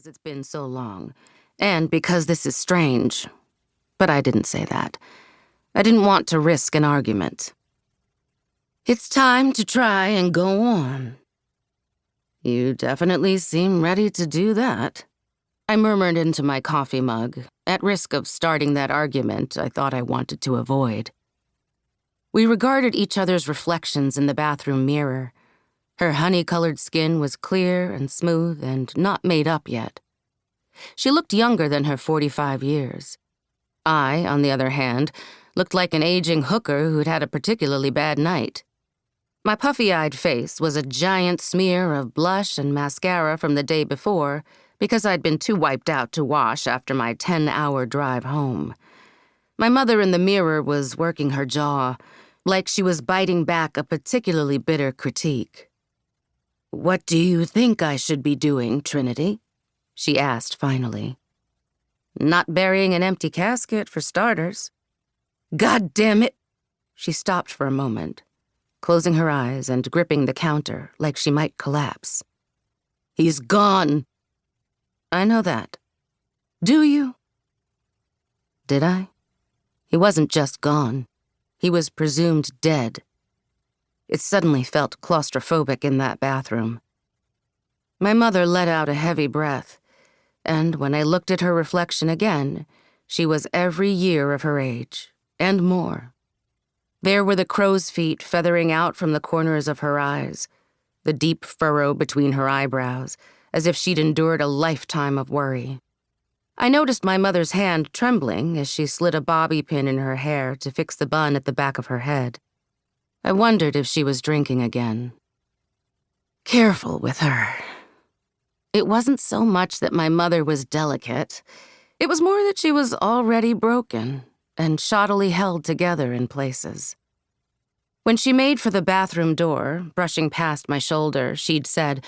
because it's been so long, and because this is strange. But I didn't say that. I didn't want to risk an argument. It's time to try and go on. You definitely seem ready to do that, I murmured into my coffee mug, at risk of starting that argument I thought I wanted to avoid. We regarded each other's reflections in the bathroom mirror. Her honey-colored skin was clear and smooth and not made up yet. She looked younger than her 45 years. I, on the other hand, looked like an aging hooker who'd had a particularly bad night. My puffy-eyed face was a giant smear of blush and mascara from the day before because I'd been too wiped out to wash after my 10-hour drive home. My mother in the mirror was working her jaw, like she was biting back a particularly bitter critique. "What do you think I should be doing, Trinity?" she asked finally. "Not burying an empty casket, for starters." "God damn it!" She stopped for a moment, closing her eyes and gripping the counter like she might collapse. "He's gone." "I know that. Do you?" Did I? He wasn't just gone. He was presumed dead. It suddenly felt claustrophobic in that bathroom. My mother let out a heavy breath, and when I looked at her reflection again, she was every year of her age, and more. There were the crow's feet feathering out from the corners of her eyes, the deep furrow between her eyebrows, as if she'd endured a lifetime of worry. I noticed my mother's hand trembling as she slid a bobby pin in her hair to fix the bun at the back of her head. I wondered if she was drinking again. Careful with her. It wasn't so much that my mother was delicate. It was more that she was already broken and shoddily held together in places. When she made for the bathroom door, brushing past my shoulder, she'd said,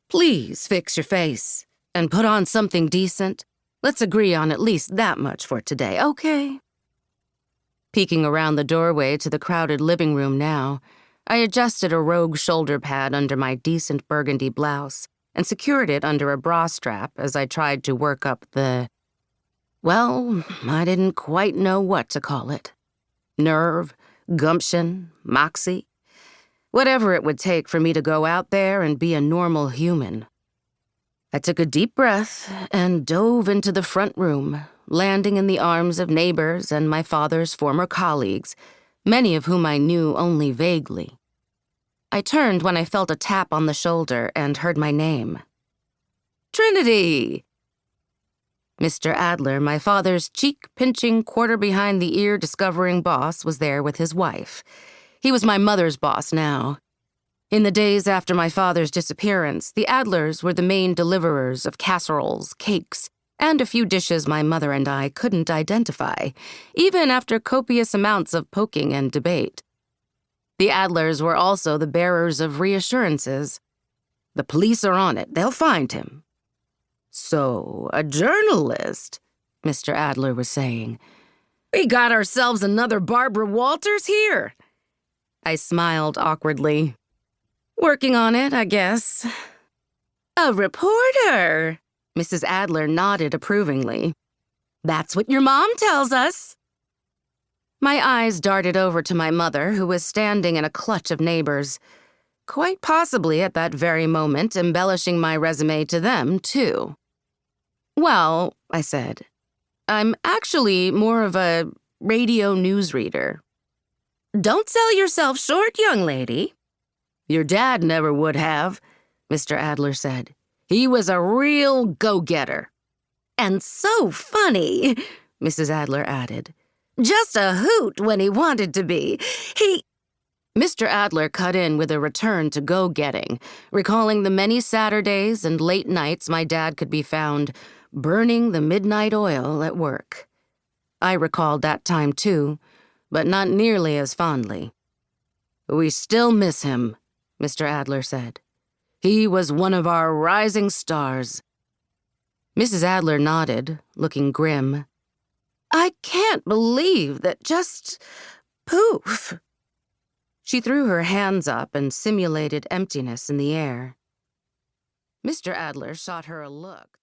"Please fix your face and put on something decent. Let's agree on at least that much for today, okay?" Peeking around the doorway to the crowded living room now, I adjusted a rogue shoulder pad under my decent burgundy blouse and secured it under a bra strap as I tried to work up well, I didn't quite know what to call it. Nerve, gumption, moxie. Whatever it would take for me to go out there and be a normal human. I took a deep breath and dove into the front room, landing in the arms of neighbors and my father's former colleagues, many of whom I knew only vaguely. I turned when I felt a tap on the shoulder and heard my name. "Trinity!" Mr. Adler, my father's cheek-pinching, quarter-behind-the-ear discovering boss, was there with his wife. He was my mother's boss now. In the days after my father's disappearance, the Adlers were the main deliverers of casseroles, cakes, and a few dishes my mother and I couldn't identify, even after copious amounts of poking and debate. The Adlers were also the bearers of reassurances. "The police are on it. They'll find him." "So, a journalist," Mr. Adler was saying. "We got ourselves another Barbara Walters here." I smiled awkwardly. "Working on it, I guess." "A reporter," Mrs. Adler nodded approvingly. "That's what your mom tells us." My eyes darted over to my mother, who was standing in a clutch of neighbors, quite possibly at that very moment embellishing my resume to them, too. "Well," I said, "I'm actually more of a radio newsreader." "Don't sell yourself short, young lady." "Your dad never would have," Mr. Adler said. "He was a real go-getter." "And so funny," Mrs. Adler added. "Just a hoot when he wanted to be. Mr. Adler cut in with a return to go-getting, recalling the many Saturdays and late nights my dad could be found burning the midnight oil at work. I recalled that time too, but not nearly as fondly. "We still miss him," Mr. Adler said. "He was one of our rising stars." Mrs. Adler nodded, looking grim. "I can't believe that just poof." She threw her hands up and simulated emptiness in the air. Mr. Adler shot her a look that